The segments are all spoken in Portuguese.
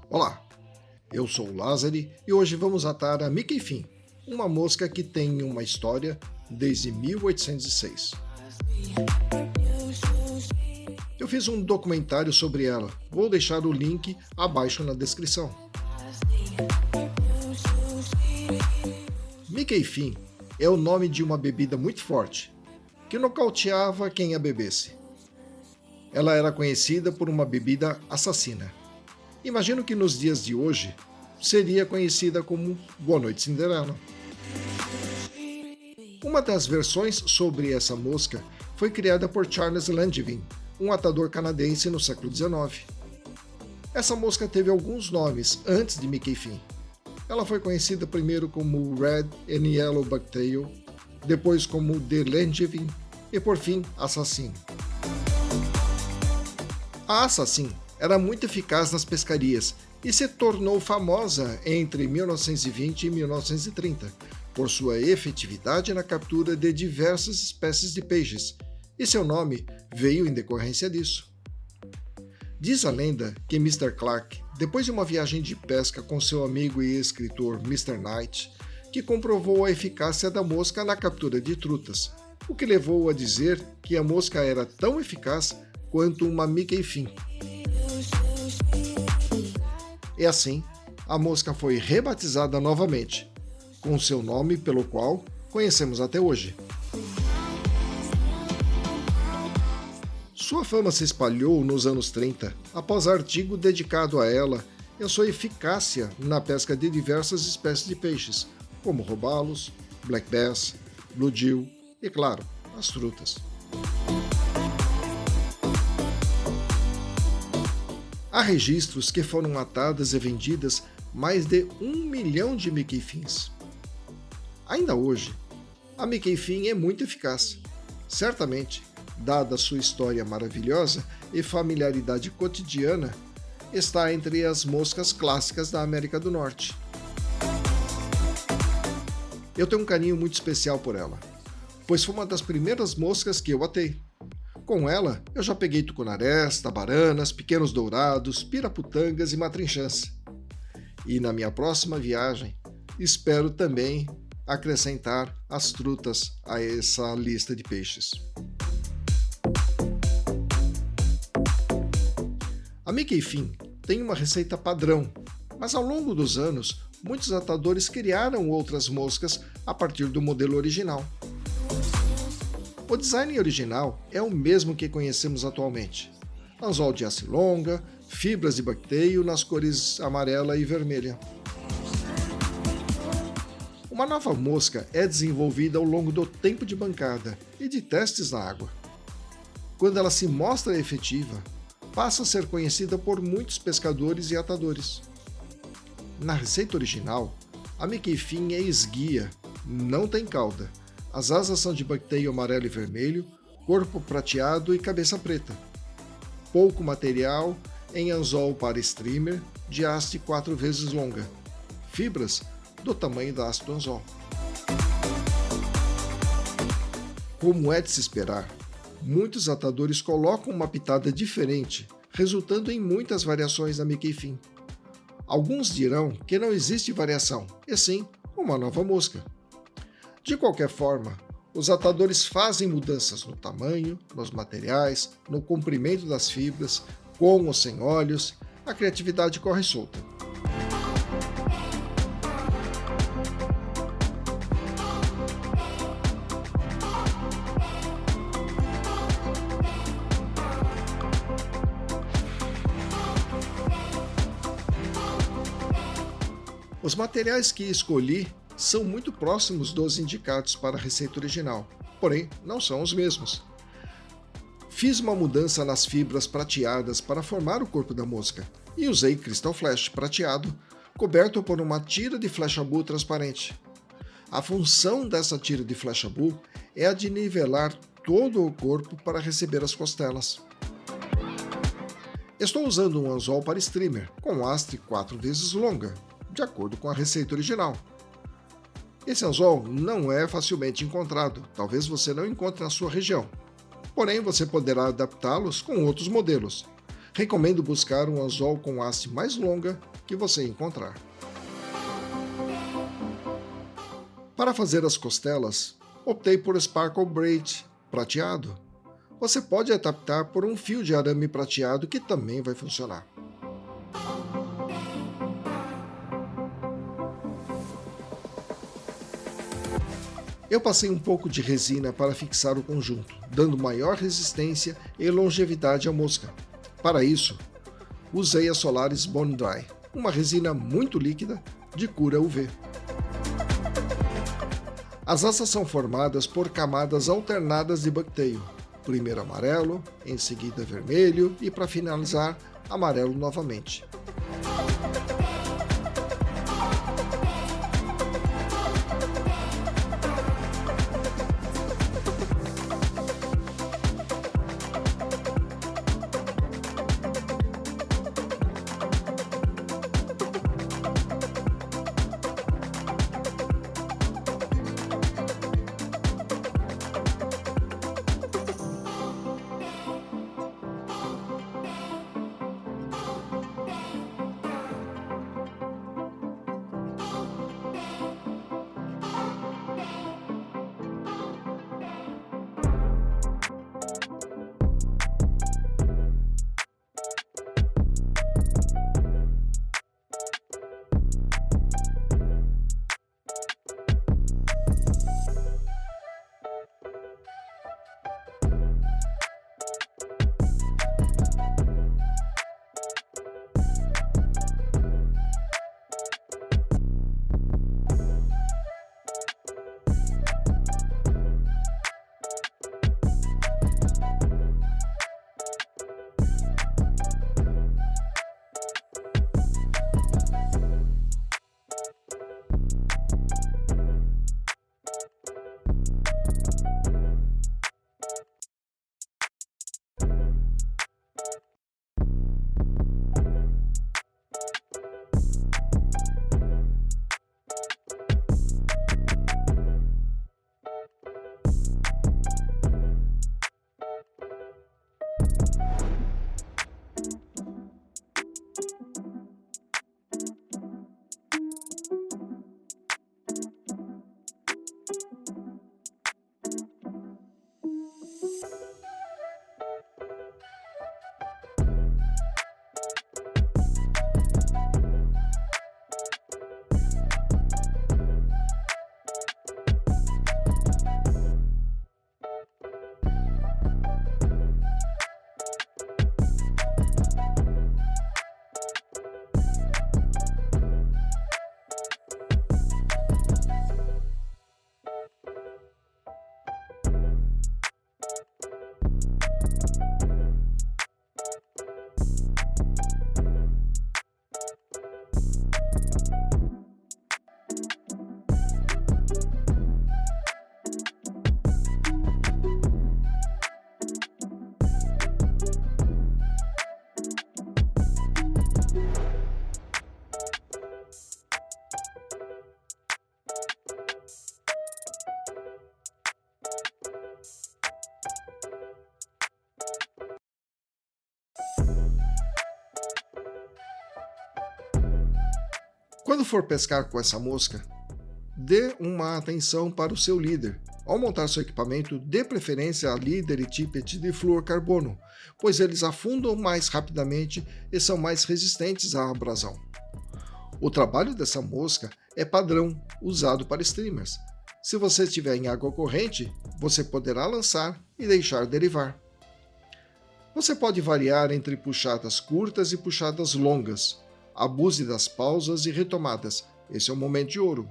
Olá, eu sou o Lázaro e hoje vamos atar a Mickey Finn, uma mosca que tem uma história desde 1806. Eu fiz um documentário sobre ela, vou deixar o link abaixo na descrição. Mickey Finn é o nome de uma bebida muito forte, que nocauteava quem a bebesse. Ela era conhecida por uma bebida assassina. Imagino que nos dias de hoje seria conhecida como Boa Noite Cinderela. Uma das versões sobre essa mosca foi criada por Charles Langevin, um atador canadense no século XIX. Essa mosca teve alguns nomes antes de Mickey Finn. Ela foi conhecida primeiro como Red and Yellow Bucktail, depois como The Langevin e por fim Assassin. A Assassin era muito eficaz nas pescarias e se tornou famosa entre 1920 e 1930 por sua efetividade na captura de diversas espécies de peixes, e seu nome veio em decorrência disso. Diz a lenda que Mr. Clark, depois de uma viagem de pesca com seu amigo e escritor Mr. Knight, que comprovou a eficácia da mosca na captura de trutas, o que levou a dizer que a mosca era tão eficaz quanto uma Mickey Finn. E assim, a mosca foi rebatizada novamente, com seu nome pelo qual conhecemos até hoje. Sua fama se espalhou nos anos 30, após artigo dedicado a ela e a sua eficácia na pesca de diversas espécies de peixes, como robalos, black bass, bluegill e, claro, as trutas. Há registros que foram atadas e vendidas mais de 1 milhão de Mickey Finns. Ainda hoje, a Mickey Finn é muito eficaz. Certamente, dada sua história maravilhosa e familiaridade cotidiana, está entre as moscas clássicas da América do Norte. Eu tenho um carinho muito especial por ela, pois foi uma das primeiras moscas que eu atei. Com ela, eu já peguei tucunarés, tabaranas, pequenos dourados, piraputangas e matrinchãs. E na minha próxima viagem, espero também acrescentar as trutas a essa lista de peixes. A Mickey Finn tem uma receita padrão, mas ao longo dos anos, muitos atadores criaram outras moscas a partir do modelo original. O design original é o mesmo que conhecemos atualmente. Anzol de haste longa, fibras de bucktail nas cores amarela e vermelha. Uma nova mosca é desenvolvida ao longo do tempo de bancada e de testes na água. Quando ela se mostra efetiva, passa a ser conhecida por muitos pescadores e atadores. Na receita original, a Mickey Finn é esguia, não tem cauda. As asas são de bucktail amarelo e vermelho, corpo prateado e cabeça preta. Pouco material em anzol para streamer de haste 4 vezes longa. Fibras do tamanho da haste do anzol. Como é de se esperar, muitos atadores colocam uma pitada diferente, resultando em muitas variações da Mickey Finn. Alguns dirão que não existe variação, e sim uma nova mosca. De qualquer forma, os atadores fazem mudanças no tamanho, nos materiais, no comprimento das fibras, com ou sem olhos, a criatividade corre solta. Os materiais que escolhi são muito próximos dos indicados para a receita original, porém não são os mesmos. Fiz uma mudança nas fibras prateadas para formar o corpo da mosca e usei Crystal Flash prateado, coberto por uma tira de Flashabou transparente. A função dessa tira de Flashabou é a de nivelar todo o corpo para receber as costelas. Estou usando um anzol para streamer, com haste 4 vezes longa, de acordo com a receita original. Esse anzol não é facilmente encontrado, talvez você não encontre na sua região. Porém, você poderá adaptá-los com outros modelos. Recomendo buscar um anzol com haste mais longa que você encontrar. Para fazer as costelas, optei por Sparkle Braid prateado. Você pode adaptar por um fio de arame prateado que também vai funcionar. Eu passei um pouco de resina para fixar o conjunto, dando maior resistência e longevidade à mosca. Para isso, usei a Solaris Bone Dry, uma resina muito líquida de cura UV. As asas são formadas por camadas alternadas de bucktail, primeiro amarelo, em seguida vermelho e, para finalizar, amarelo novamente. Quando for pescar com essa mosca, dê uma atenção para o seu líder. Ao montar seu equipamento, dê preferência a líder e tippet de fluorcarbono, pois eles afundam mais rapidamente e são mais resistentes à abrasão. O trabalho dessa mosca é padrão, usado para streamers. Se você estiver em água corrente, você poderá lançar e deixar derivar. Você pode variar entre puxadas curtas e puxadas longas. Abuse das pausas e retomadas. Esse é o momento de ouro.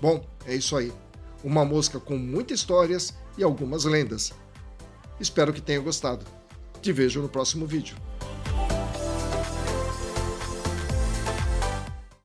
Bom, é isso aí. Uma mosca com muitas histórias e algumas lendas. Espero que tenha gostado. Te vejo no próximo vídeo.